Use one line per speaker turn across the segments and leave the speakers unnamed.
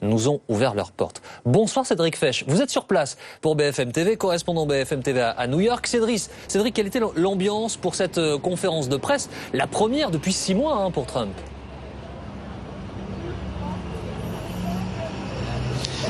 nous ont ouvert leurs portes. Bonsoir Cédric Fesch, vous êtes sur place pour BFM TV, correspondant BFM TV à New York. Cédric, quelle était l'ambiance pour cette conférence de presse, la première depuis 6 mois pour Trump?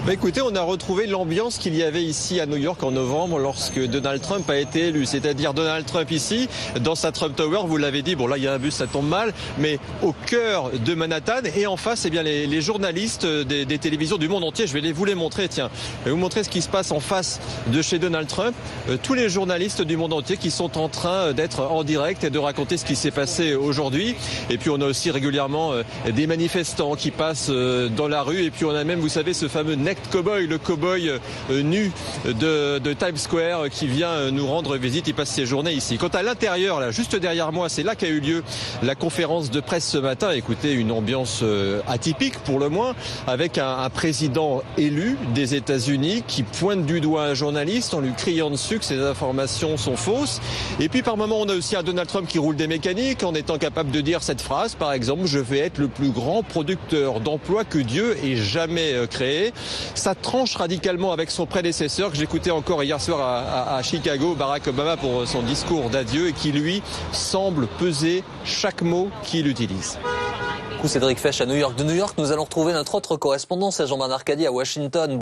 Écoutez, on a retrouvé l'ambiance qu'il y avait ici à New York en novembre lorsque Donald Trump a été élu. C'est-à-dire Donald Trump ici, dans sa Trump Tower, vous l'avez dit, bon là il y a un bus, ça tombe mal, mais au cœur de Manhattan et en face, eh bien, les journalistes des télévisions du monde entier. Je vais vous les montrer, tiens. Je vais vous montrer ce qui se passe en face de chez Donald Trump. Tous les journalistes du monde entier qui sont en train d'être en direct et de raconter ce qui s'est passé aujourd'hui. Et puis on a aussi régulièrement des manifestants qui passent dans la rue. Et puis on a même, vous savez, ce fameux Cowboy, le cowboy nu de Times Square qui vient nous rendre visite. Il passe ses journées ici. Quant à l'intérieur, là, juste derrière moi, c'est là qu'a eu lieu la conférence de presse ce matin. Écoutez, une ambiance atypique pour le moins, avec un président élu des États-Unis qui pointe du doigt un journaliste en lui criant dessus que ses informations sont fausses. Et puis par moment, on a aussi un Donald Trump qui roule des mécaniques en étant capable de dire cette phrase, par exemple: je vais être le plus grand producteur d'emplois que Dieu ait jamais créé. Ça tranche radicalement avec son prédécesseur que j'écoutais encore hier soir à Chicago, Barack Obama, pour son discours d'adieu, et qui lui semble peser chaque mot qu'il utilise.
Cédric Fesch à New York. De New York, nous allons retrouver notre autre correspondant, c'est Jean-Bernard Cady à Washington.